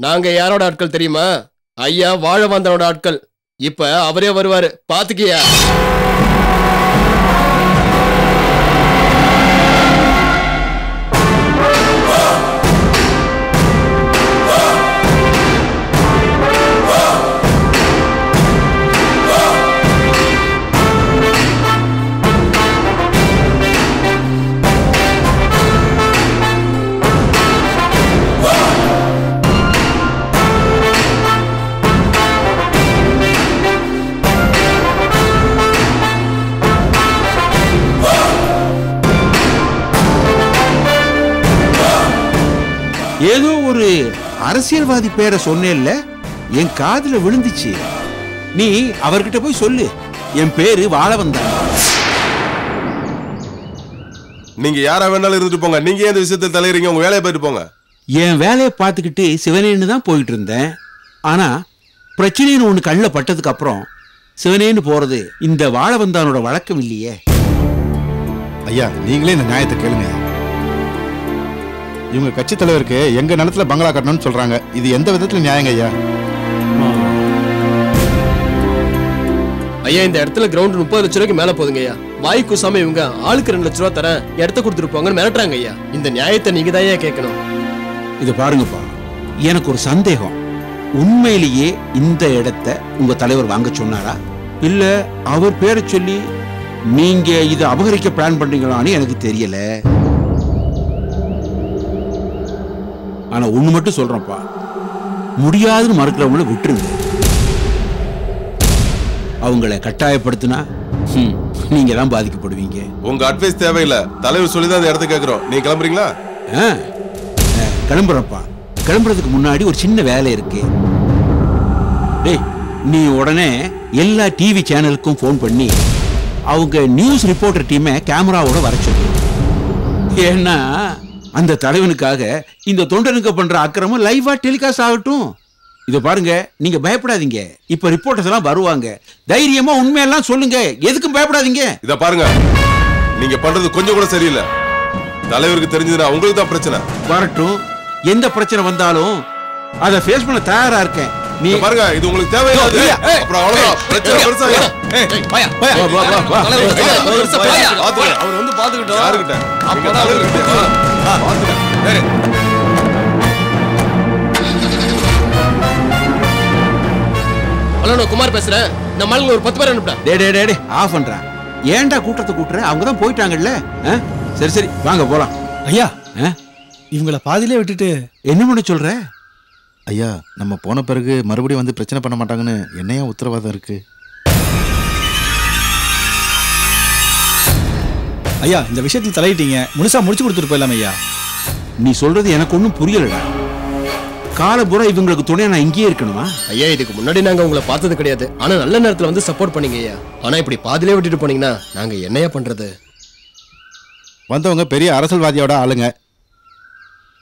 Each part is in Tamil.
நாங்க யாரோட ஆட்கள் தெரியுமா? ஐயா வாழவந்தனோட ஆட்கள். இப்ப அவரே வருவாரு, பாத்துக்கியா? ஏதோ ஒரு அரசியல்வாதி பேரை சொன்னேல்ல, என் காதுல விழுந்துச்சு. நீ அவர்கிட்ட போய் சொல்லு, என் பேரு வாழவந்தான். நீங்க யாரா வேணாலும் இருந்துட்டு போங்க. நீங்க ஏன் இந்த விஷயத்தை தலையிறீங்க? உங்க வேலையை போயிட்டு போங்க. என் வேலையை பார்த்துக்கிட்டு சிவனேன்னு தான் போயிட்டு இருந்தேன். ஆனா பிரச்சனைன்னு ஒண்ணு கண்ணில் பட்டதுக்கு அப்புறம் சிவனேன்னு போறது இந்த வாழவந்தானோட வழக்கம் இல்லையே. ஐயா, நீங்களே இந்த நியாயத்தை கேளுங்க. இவங்க கட்சி தலைவருக்கு எங்க நிலத்துல பங்களா கட்டணும்னு சொல்றாங்க. இது எந்த விதத்துல நியாயங்க ஐயா? ஐயா, இந்த இடத்துல கிரவுண்ட் 30 லட்சம் ரூபாய்க்கு மேல போதுங்க ஐயா. வாய் கூசாம இவங்க ஆளுக்கு 2 லட்சம் ரூபாய் தரேன், இடத்த கொடுத்துருப்பாங்கன்னு மிரட்டுறாங்க ஐயா. இந்த நியாயத்தை நீங்க தான் ஐயா கேட்கணும். இதை பாருங்கப்பா, எனக்கு ஒரு சந்தேகம். உண்மையிலேயே இந்த இடத்தை உங்க தலைவர் வாங்க சொன்னாரா, இல்ல அவர் பேரை சொல்லி நீங்க இதை அபகரிக்க பிளான் பண்றீங்களான்னு எனக்கு தெரியல. ஆனா ஒண்ணு மட்டும் சொல்றேன்ப்பா, முடியாதுன்னு மறுக்கிறவங்கள விட்டுருங்க. அவங்களை கட்டாயப்படுத்தினா நீங்க தான் பாதிக்கப்படுவீங்க. உங்க அட்வைஸ் தேவையில்லை, தலைவர் சொல்லிதான் அந்த இடத்த கேட்கிறோம். நீங்க கிளம்புறீங்களா? கிளம்புறப்பா. கிளம்புறதுக்கு முன்னாடி ஒரு சின்ன வேலை இருக்கு. டேய், நீ உடனே எல்லா டிவி சேனலுக்கும் போன் பண்ணி அவங்க நியூஸ் ரிப்போர்ட்டர் டீமை கேமராவோட வர சொல்லு. ஏன்னா அந்த தலைவனுக்காக இந்த தொண்டனுக்கு பண்ற அக்கிரமம் லைவா டெலிகாஸ்ட் ஆகட்டும். இதை பாருங்க, நீங்க பயப்படாதீங்க. இப்ப ரிப்போர்ட்டர்ஸ் எல்லாம் வருவாங்க, தைரியமா உண்மையெல்லாம் சொல்லுங்க, எதுக்கும் பயப்படாதீங்க. இத பாருங்க, நீங்க பண்றது கொஞ்சம் கூட சரியில்லை. தலைவருக்கு தெரிஞ்சதுன்னா உங்களுக்கு தான் பிரச்சனை. வரட்டும், எந்த பிரச்சனை வந்தாலும் அதை ஃபேஸ் பண்ண தயாரா இருக்கேன். நீ பாருங்க, இது உங்களுக்கு தேவையில்லை. அப்புறம் அவ்வளவுதான் பிரச்சனை பெருசா. அவர் வந்து பாத்துக்கிட்டோம். யாருக்கிட்ட? ஹலோ, நான் குமார் பேசுறேன். நம்ம ஆளுங்க ஒரு 10 பேர் அனுப்புடா. டே ஆஃப் பண்றேன். ஏன்டா கூட்டத்தை கூட்டுற? அவங்க தான் போயிட்டாங்கல்ல. சரி சரி, வாங்க போலாம். ஐயா, இவங்களை பாதியிலே விட்டுட்டு என்ன பண்ண சொல்ற? ஐயா, நம்ம போன பிறகு மறுபடியும் வந்து பிரச்சனை பண்ண மாட்டாங்கன்னு என்னையா உத்தரவாதம் இருக்கு? ஐயா, இந்த விஷயத்தில் தலையிட்டீங்க, முழுசா முடிச்சு கொடுத்துட்டு போயிடலாம். ஐயா, நீ சொல்றது எனக்கு ஒன்றும் புரியலடா. காலபுரா இவங்களுக்கு துணையா நான் இங்கேயே இருக்கணுமா? ஐயா, இதுக்கு முன்னாடி நாங்க உங்களை பார்த்தது கிடையாது. ஆனா நல்ல நேரத்துல வந்து சப்போர்ட் பண்ணீங்க ஐயா. ஆனா இப்படி பாதியிலே விட்டுட்டு போனீங்கன்னா நாங்க என்னையா பண்றது? வந்தவங்க பெரிய அரசியல்வாதியோட ஆளுங்க.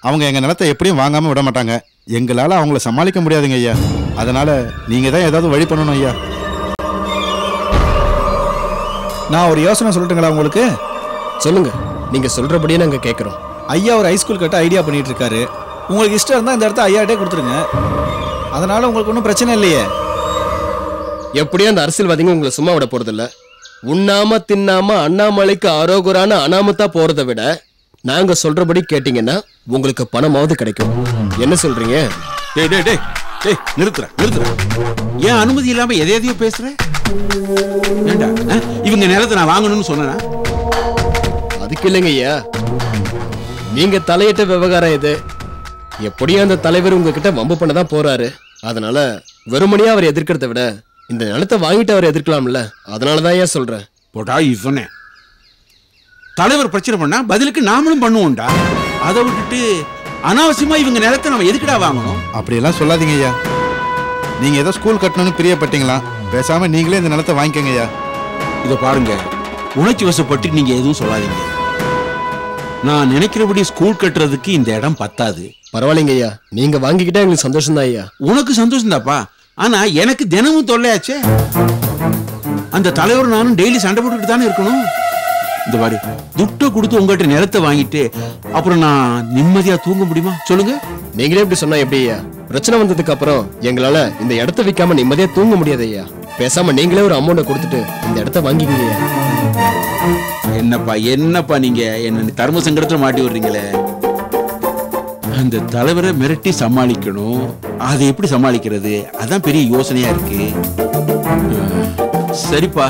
அவங்க எங்க நிலத்தை எப்படியும் வாங்காம விட மாட்டாங்க. எங்களால அவங்கள சமாளிக்க முடியாதுங்க ஐயா. அதனால நீங்க தான் ஏதாவது வழி பண்ணணும் ஐயா. நான் ஒரு யோசனை சொல்லட்டுங்களா உங்களுக்கு? சொல்லுங்க. நீங்க சொல்றபடியே நாங்க கேட்கிறோம். ஐயா ஒரு ஹைஸ்கூல் கட்ட ஐடியா பண்ணிட்டு இருக்காரு. உங்களுக்கு இஷ்டம் இருந்தா இந்த இடத்த ஐயாட்டே கொடுத்துருங்க. அதனால உங்களுக்கு ஒன்றும் பிரச்சனை இல்லையே. எப்படியும் அந்த அரசியல்வாதிங்க உங்களை சும்மா விட போறது இல்ல. உண்ணாம தின்னாம அண்ணாமலைக்கு ஆரோகரான அனாமத்தா போறதை விட நாங்க சொல்றபடி கேட்டீங்கன்னா உங்களுக்கு பணமாவது கிடைக்கும். என்ன சொல்றீங்க? நிறுத்துற. ஏன் அனுமதி இல்லாம எதையோ பேசுற? ஏண்டா, இவங்க நிலத்தை நான் வாங்கணும்னு சொன்னா? அதுக்கு இல்லைங்க ஐயா, நீங்க தலையிட்ட விவகாரம் இது. எப்படியும் அந்த தலைவர் உங்ககிட்ட வம்பு பண்ணதான் போறாரு. அதனால வெறுமனையா அவர் எதிர்க்கிறத விட இந்த நிலத்தை வாங்கிட்டு அவர் எதிர்க்கலாம்ல. அதனாலதான் ஏன் சொல்றேன். போடா இவனே, தலைவர் பிரச்சனை பண்ணா பதிலுக்கு நாமளும் பண்ணுவோம்டா. அதை விட்டுட்டு அனாவசியமா இவங்க நிலத்தை நம்ம எதுக்குடா வாங்கணும்? அப்படியெல்லாம் சொல்லாதீங்க ஐயா. நீங்க ஏதோ ஸ்கூல் கட்டணும்னு பிரியப்பட்டீங்களா? பேசாம நீங்களே இந்த நிலத்தை வாங்கிக்கங்க ஐயா. இதை பாருங்க, உணர்ச்சி வசப்பட்டு நீங்க எதுவும் சொல்லாதீங்க. நான் நினைக்கிறபடி ஸ்கூல் கட்டுறதுக்கு இந்த இடம் பத்தாது. பரவாயில்லைங்க ஐயா, நீங்க வாங்கிக்கிட்டா எங்களுக்கு சந்தோஷம் தான் ஐயா. உனக்கு சந்தோஷம் தாப்பா, ஆனா எனக்கு தினமும் தொல்லையாச்சே. அந்த தலைவர் நானும் டெய்லி சண்டை போட்டுக்கிட்டு தானே இருக்கணும். இந்த மாதிரி துட்டை கொடுத்து உங்ககிட்ட நிலத்தை வாங்கிட்டு அப்புறம் நான் நிம்மதியா தூங்க முடியுமா சொல்லுங்க? நீங்களே இப்படி சொன்னா எப்படி ஐயா? பிரச்சனை வந்ததுக்கு அப்புறம் எங்களால இந்த இடத்த விற்காம நிம்மதியா தூங்க முடியாது ஐயா. பேசாம நீங்களே ஒரு அமௌண்ட்டை கொடுத்துட்டு இந்த இடத்த வாங்கிக்கங்க ஐயா. என்னப்பா நீங்க என்ன தர்ம சங்கடத்துல மாட்டி விடுறீங்களே. அந்த தலைவரை மிரட்டி சமாளிக்கணும், அதை எப்படி சமாளிக்கிறது அதான் பெரிய யோசனையா இருக்கு. சரிப்பா,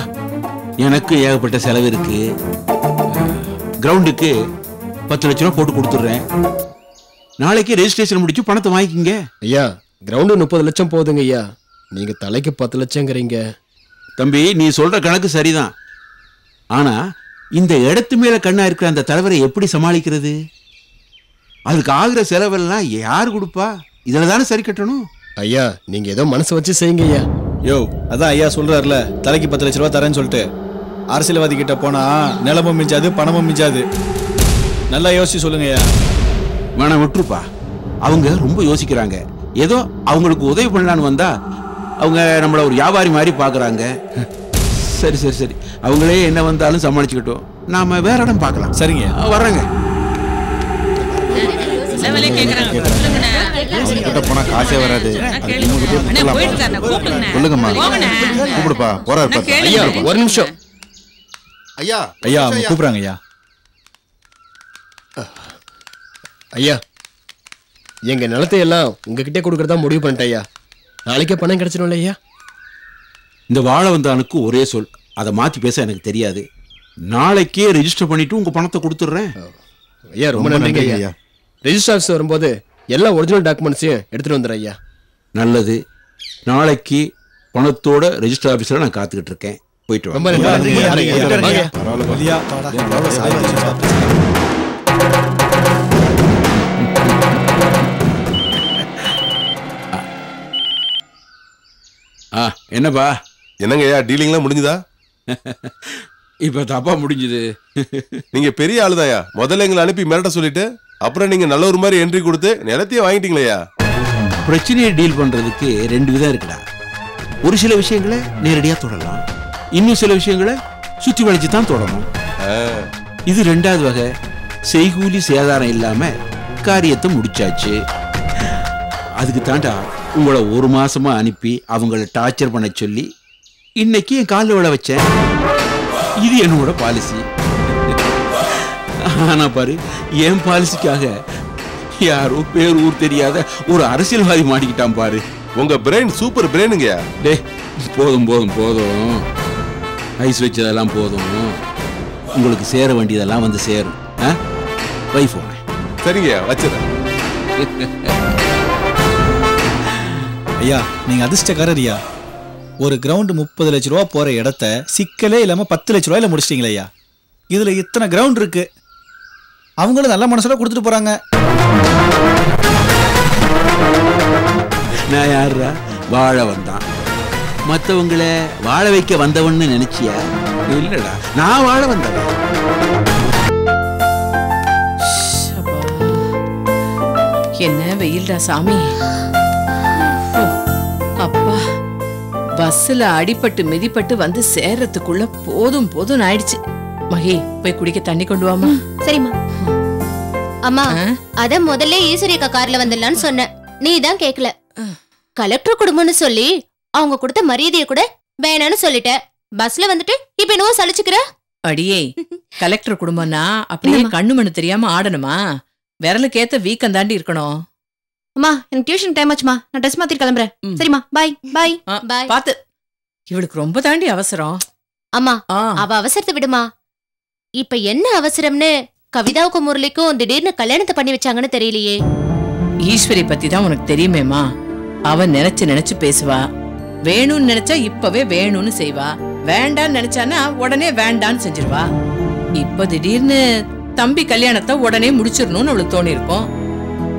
எனக்கு ஏகப்பட்ட செலவு இருக்கு. கிரவுண்டுக்கு 10 லட்சம் ரூபா போட்டு கொடுத்துடுறேன். நாளைக்கு ரெஜிஸ்ட்ரேஷன் முடிச்சு பணத்தை வாங்கிக்கிங்க. ஐயா, கிரவுண்டு 30 லட்சம் போகுதுங்க ஐயா, நீங்க தலைக்கு 10 லட்சங்கிறீங்க. தம்பி, நீ சொல்ற கணக்கு சரிதான். ஆனா இந்த இடத்து மேல கண்ணா இருக்கிற அந்த தலைவரை எப்படி சமாளிக்கிறது? அதுக்கு ஆகிற செலவெல்லாம் யார் கொடுப்பா? இதுல தானே சரி கட்டணும். ஐயா, நீங்க ஏதோ மனசு வச்சு செய்யுங்க ஐயா. யோ, அதான் ஐயா சொல்றாருல, தலைக்கு 10 லட்ச ரூபா தரேன்னு சொல்லிட்டு அரசியல்வாதி கிட்ட போனா நிலமும் மிஞ்சாது பணமும் மிஞ்சாது. நல்லா யோசிச்சு சொல்லுங்க ஐயா. வேணாம், விட்டுருப்பா. அவங்க ரொம்ப யோசிக்கிறாங்க. ஏதோ அவங்களுக்கு உதவி பண்ணலான்னு வந்தா அவங்க நம்மள ஒரு வியாபாரி மாதிரி பாக்குறாங்க. சரி சரி சரி, அவங்களே என்ன வந்தாலும் சமாளிச்சுக்கிட்டோம். நாம வேற இடம் பார்க்கலாம். சரிங்க, வர்றாங்க. போனா காசே வராது. சொல்லுங்கம்மா, கூப்பிடுப்பா. போறாரு. ஐயா, ஒரு நிமிஷம் ஐயா. ஐயா அவங்க கூப்பிடுறாங்க ஐயா. ஐயா, எங்க நிலத்தை எல்லாம் உங்ககிட்டே கொடுக்கறதா முடிவு பண்ணிட்டேன் ஐயா. நாளைக்கே பணம் கிடைச்சிடும்ல ஐயா? இந்த வாழ வந்தானுக்கு ஒரே சொல், அதை மாத்தி பேச எனக்கு தெரியாது. நாளைக்கே ரெஜிஸ்டர் பண்ணிட்டு உங்க பணத்தை கொடுத்துட்றேன். ஐயா, ரொம்ப நன்றிங்க ஐயா. ரெஜிஸ்டர் ஆஃபீஸ் வரும்போது எல்லா ஒரிஜினல் டாக்குமெண்ட்ஸையும் எடுத்துட்டு வந்துடுறேன் ஐயா. நல்லது. நாளைக்கு பணத்தோட ரெஜிஸ்டர் ஆஃபீஸில் நான் காத்துக்கிட்டு இருக்கேன். போயிட்டு ரொம்ப வாங்க. நன்றி ஐயா. ஐயா, எவ்வளவு சாய்வு. என்னப்பா? என்னங்க ஐயா, டீலிங்லாம் முடிஞ்சுதா? இப்ப தப்பா முடிஞ்சுது. நீங்க பெரிய ஆளுதாயா. முதல்ல எங்களை அனுப்பி மிரட்ட சொல்லிட்டு அப்புறம் நீங்க நல்ல ஒரு மாதிரி என்ட்ரி கொடுத்து நிலத்தையே வாங்கிட்டீங்களா? பிரச்சனையை டீல் பண்றதுக்கு 2 விதம் இருக்குடா. ஒரு சில விஷயங்களை நேரடியா தொடரலாம், இன்னும் சில விஷயங்களை சுத்தி வளைச்சு தான் தொடரணும். இது 2வது வகை. செய்கூலி சேதாரம் இல்லாம காரியத்தை முடிச்சாச்சு. அதுக்கு தாண்டா உங்களை 1 மாசமா அனுப்பி அவங்கள டார்ச்சர் பண்ண சொல்லி இன்னைக்கு என் காலில் விழ வச்சேன். இது என்னோட பாலிசி. ஆனா பாரு, என் பாலிசிக்காக யாரோ பேர் ஊர் தெரியாத ஒரு அரசியல்வாதி மாட்டிக்கிட்டான் பாரு. உங்க பிரெயின் சூப்பர் பிரெயினுங்க. டே, போதும் போதும் போதும், ஐஸ் வச்சதெல்லாம் போதும். உங்களுக்கு சேர வேண்டியதெல்லாம் வந்து சேரும். வைஃபோன சரிங்க, வச்சிடறேன். ஐயா, நீங்க அதிர்ஷ்டக்காரர் ஐயா. ஒரு கிரவுண்ட் 30 லட்ச ரூபா போற இடத்த சிக்கலே இல்லாம 10 லட்ச ரூபாயில முடிச்சிட்டீங்களே ஐயா. இதுல இத்தனை கிரவுண்ட் இருக்கு, அவங்களும் நல்ல மனசோட கொடுத்துட்டு போறாங்க. நான் யாரா வாழ வந்தான், மற்றவங்களை வாழ வைக்க வந்தவன்னு நினைச்சியா? இல்லடா, நான் வாழ வந்தவன். என்ன வெயில்டா சாமி. அப்பா, பஸ்ல அடிபட்டு மிதிப்பட்டு வந்து சேர்றதுக்குள்ள போதும் போதும் ஆயிடுச்சு. மகி, போய் குடிக்க தண்ணி கொண்டு வாமா. சரிம்மா. அம்மா, அத முதல்ல ஈஸ்வரியக்கா கார்ல வந்துடலான்னு சொன்னேன், நீ தான் கேக்கல. கலெக்டர் குடும்பம்னு சொல்லி அவங்க கொடுத்த மரியாதைய கூட வேணான்னு சொல்லிட்ட. பஸ்ல வந்துட்டு இப்ப என்னவோ சலிச்சுக்கிற. அடியே, கலெக்டர் குடும்பம்னா அப்படியே கண்ணு மண்ணு தெரியாம ஆடணுமா? விரலுக்கேத்த வீக்கம் தாண்டி இருக்கணும். அம்மா, எனக்கு டியூஷன் டைம் ஆச்சுமா, நான் ட்ரெஸ் மாத்தி கிளம்புறேன். சரிம்மா, பாய் பாய் பாய். பாத்து, இவளுக்கு ரொம்ப தாண்டி அவசரம். அம்மா, அவ அவசரத்தை விடுமா. இப்ப என்ன அவசரம்னு கவிதாவுக்கும் முரளிக்கும் திடீர்னு கல்யாணத்தை பண்ணி வச்சாங்கன்னு தெரியலையே. ஈஸ்வரி பத்தி தான் உனக்கு தெரியுமேமா. அவ நினைச்சு பேசுவா. வேணும்னு நினைச்சா இப்பவே வேணும்னு செய்வா, வேண்டான்னு நினைச்சானா உடனே வேண்டான்னு செஞ்சிருவா. இப்ப திடீர்னு தம்பி கல்யாணத்தை உடனே முடிச்சிடணும்னு அவளுக்கு தோணி இருக்கும்.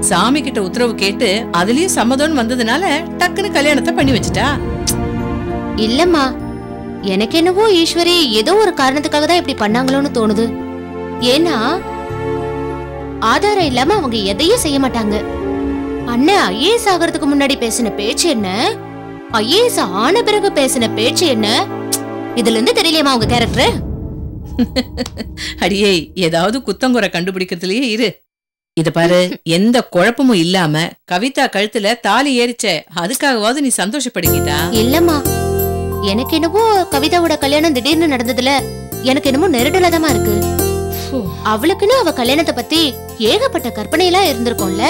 சாமி கிட்ட உத்தரவு கேட்டு அதுலயும் சம்மதம் வந்ததுனால டக்குன்னு கல்யாணத்தை பண்ணி வச்சுட்டா. இல்லம்மா, எனக்கு என்னவோ ஈஸ்வரி ஏதோ ஒரு காரணத்துக்காக தான் இப்படி பண்ணாங்களோன்னு தோணுது. ஏன்னா ஆதாரம் இல்லாம அவங்க எதையும் செய்ய மாட்டாங்க. அண்ணன் ஐஏஎஸ் ஆகிறதுக்கு முன்னாடி பேசின பேச்சு என்ன, ஐஏஎஸ் ஆன பிறகு பேசின பேச்சு என்ன, இதுல இருந்து தெரியலையமா அவங்க கேரக்டர்? அடியே, ஏதாவது குத்தங்குறை கண்டுபிடிக்கிறதுலயே இரு. இத பாரு, எந்த குழப்பமும் இல்லாம கவிதா கழுத்துல தாலி ஏறிச்ச, அதுக்காகவாவது நீ சந்தோஷப்படுகிட்டா? இல்லம்மா, எனக்கு என்னவோ கவிதாவோட கல்யாணம் திடீர்னு நடந்ததுல எனக்கு என்னமோ நெருடலதமா இருக்கு. அவளுக்குன்னு அவ கல்யாணத்தை பத்தி ஏகப்பட்ட கற்பனையெல்லாம் இருந்திருக்கும்ல,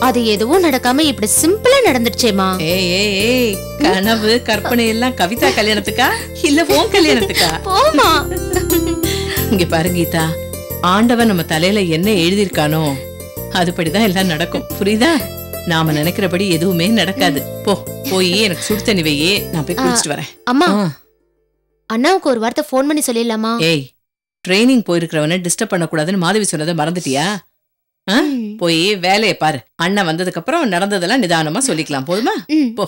அது எதுவும் நடக்காம இப்படி சிம்பிளா நடந்துடுச்சேமா. ஏய், கனவு கற்பனை எல்லாம் கவிதா கல்யாணத்துக்கா இல்ல உன் கல்யாணத்துக்கா? போமா. இங்க பாரு கீதா, ஆண்டவன் நம்ம தலையில என்ன எழுதியிருக்கானோ அதுபடிதான் எல்லாம் நடக்கும், புரியுதா? நாம நினைக்கிறபடி எதுவுமே நடக்காது. போய் எனக்கு சுடு தண்ணி வையே, நான் போய் குளிச்சுட்டு வரேன். அம்மா, அண்ணாவுக்கு ஒரு வார்த்தை போன் பண்ணி சொல்லிடலாமா? ஏய், ட்ரைனிங் போயிருக்கிறவன டிஸ்டர்ப் பண்ணக்கூடாதுன்னு மாதவி சொன்னதை மறந்துட்டியா? போய் வேலையை பாரு. அண்ணன் வந்ததுக்கு அப்புறம் நடந்ததெல்லாம் நிதானமா சொல்லிக்கலாம், போதுமா? போ.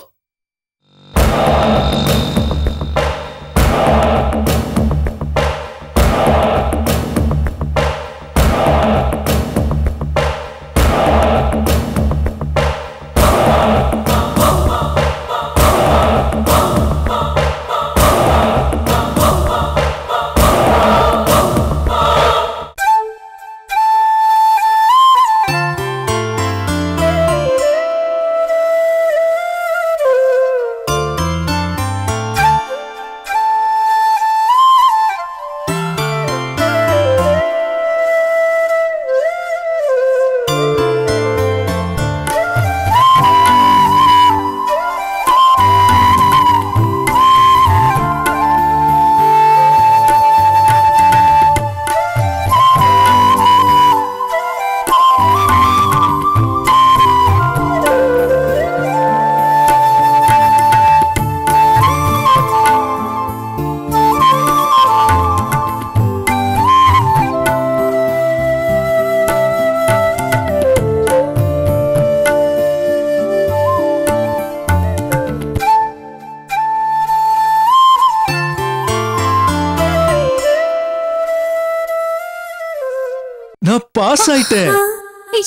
நான் பாஸ் ஆயிட்டேன்,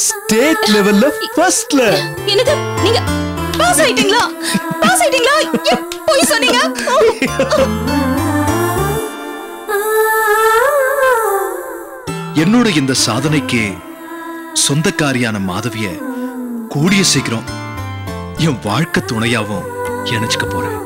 ஸ்டேட் லெவல்ல ஃபர்ஸ்ட்ல. என்னது, நீங்க பாஸ் ஆயிட்டீங்களா? பாஸ் ஆயிட்டீங்களா? போய் சொன்னீங்க. என்னோட இந்த சாதனைக்கு சொந்தக்காரியான மாதவிய கூடிய சீக்கிரம் என் வாழ்க்கை துணையாவும் இணைச்சுக்க போறேன்.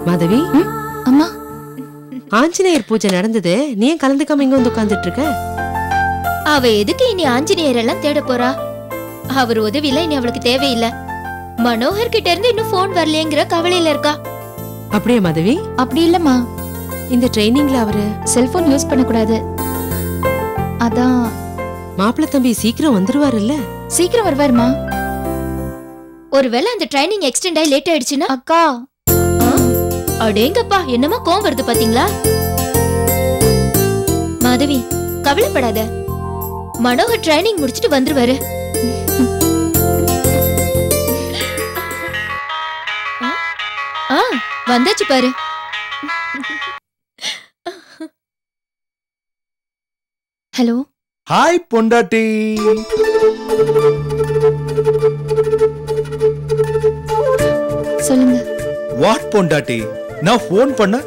மாதவி, அம்மா, ஆஞ்சநேயர் பூஜை நடந்தது, நீ ஏன் கலந்துக்காம இங்க வந்து உட்கார்ந்துட்டு இருக்க? அவ எதுக்கு இனி ஆஞ்சநேயர் எல்லாம் தேட போறா? அவர் உதவியில இனி அவளுக்கு தேவையில்லை. மனோகர் கிட்ட இருந்து இன்னும் போன் வரலையேங்கிற கவலையில இருக்கா. அப்படியே மாதவி? அப்படி இல்லம்மா, இந்த ட்ரைனிங்ல அவரு செல்போன் யூஸ் பண்ணக்கூடாது, அதான். மாப்பிள்ளை தம்பி சீக்கிரம் வந்துருவாரு இல்ல? சீக்கிரம் வருவாருமா. ஒருவேளை அந்த ட்ரைனிங் எக்ஸ்டெண்ட் ஆகி லேட் ஆயிடுச்சுன்னா? அக்கா, அடேங்கப்பா, என்னமா கோவம் வருது பாத்தீங்களா? மாதவி, கவலைப்படாத, மனோகர் ட்ரைனிங் முடிச்சிட்டு வந்துருவாரு. வந்தாச்சு பாரு. ஹலோ. ஹாய் பொண்டாட்டி. சொல்லுங்க. வாட் பொண்டாட்டி, நான் போன் பண்ண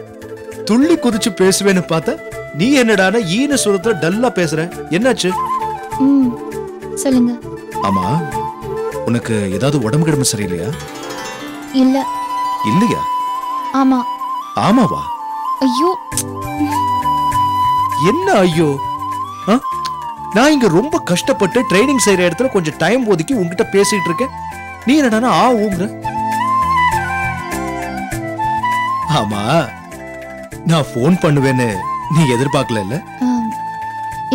துள்ளி குதிச்சு பேசுவேன்னு பார்த்தா நீ என்னடான ஈன சுரத்துல டல்லா பேசுற, என்னாச்சு? சொல்லுங்க. ஆமா, உனக்கு ஏதாவது உடம்பு கிடம்பு சரியில்லையா? இல்ல. இல்லையா? ஆமா. ஆமாவா? ஐயோ, என்ன ஐயோ? நான் இங்க ரொம்ப கஷ்டப்பட்டு ட்ரைனிங் செய்யற இடத்துல கொஞ்சம் டைம் ஒதுக்கி உன்கிட்ட பேசிட்டு இருக்கேன். நீ என்னடா ஊங்குற? ஆமா, நான் போன் பண்ணுவேன்னு நீ எதிர்பார்க்கல இல்ல?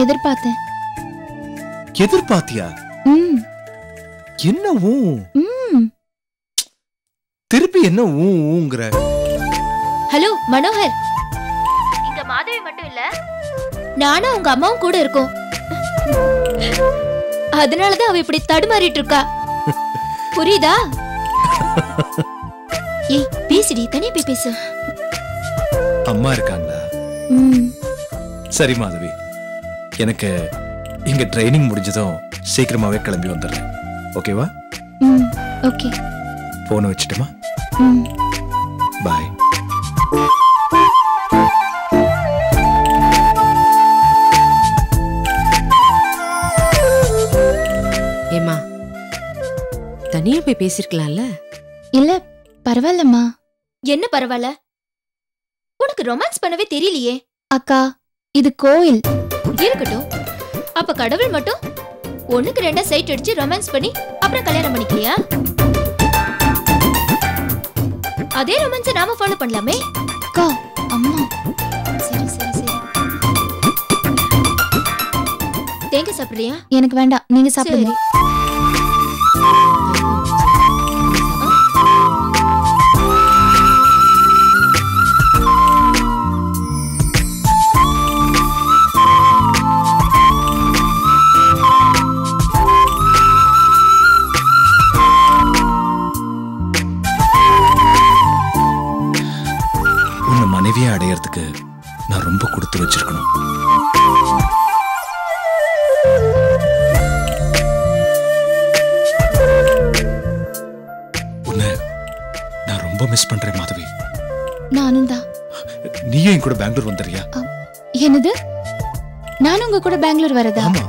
எதிர்பார்த்தேன். எதிர்பார்த்தியா? என்ன திருப்பி என்ன ஊங்குற? ஹலோ மனோகர், இங்க மாதவி மட்டும் இல்ல, நானும் உங்க அம்மாவும் கூட இருக்கோம். அதனாலதான் அவ இப்படி தடுமாறிட்டு இருக்கா. புரியுதா? ஏய் பேசிடி, தனியா போய் பேசு. அம்மா இருக்காங்களா? சரி மாதவி, எனக்கு இங்க ட்ரைனிங் முடிஞ்சதும் சீக்கிரமாவே கிளம்பி வந்துடுறேன். ஓகேவா? ஓகே. போனை வச்சுட்டுமா? பாய். ஏமா, தனியா போய் பேசிருக்கலாம்ல? இல்ல பரவாயில்லம்மா. என்ன பரவாயில்ல? உனக்கு ரொமான்ஸ் பண்ணவே தெரியலையே. அக்கா, இது கோயில். இருக்கட்டும். அப்ப கடவுள் மட்டும் ஒண்ணுக்கு ரெண்டா சைட் அடிச்சு ரொமான்ஸ் பண்ணி அப்புறம் கல்யாணம் பண்ணிக்கலையா? அதே ரொமான்ஸ் நாம ஃபாலோ பண்ணலாமே. அக்கா, அம்மா. சரி சரி சரி. தேங்காய் சாப்பிடுறியா? எனக்கு வேண்டாம், நீங்க சாப்பிடுங்க. மனைவியை அடையறதுக்கு நான் ரொம்ப கொடுத்து வச்சிருக்கணும். உன்னை நான் ரொம்ப மிஸ் பண்றேன் மாதவி. நானும் தான். நீயும் என் கூட பெங்களூர் வந்துறியா? என்னது? நானும் உங்க கூட பெங்களூர் வரதா? ஆமா.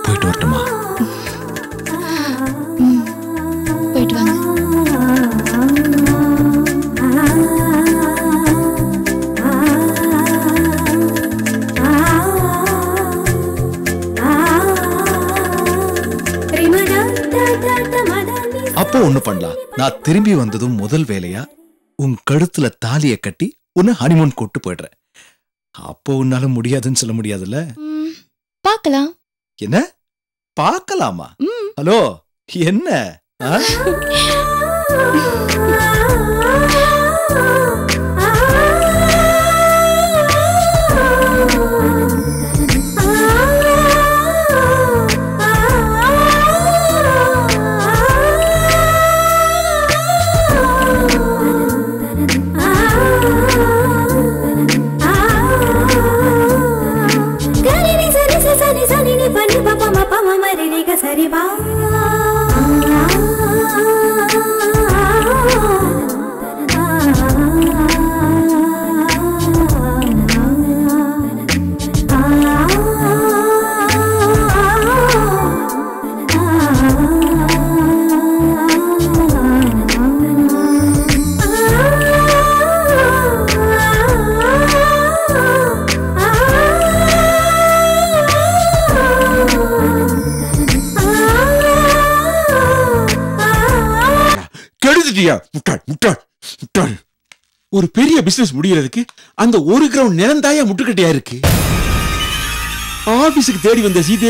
போயிட்டு வரட்டுமா? போயிட்டு வாங்க. அப்போ ஒண்ணு பண்ணலாம். நான் திரும்பி வந்ததும் முதல் வேலையா உன் கழுத்துல தாலியை கட்டி உன்னை ஹனிமூன் கூட்டு போயிடுறேன். அப்போ உன்னால முடியாதுன்னு சொல்ல முடியாதுல்ல? பார்க்கலாம். என்ன பார்க்கலாமா? ஹலோ, என்ன? ஒரு பெரிய பிசினஸ் முடியறதுக்கு அந்த ஒரு கிரவுண்ட் நிலந்தாயா முட்டுக்கட்டையா இருக்கு. ஆபீஸுக்கு தேடி வந்த சீதே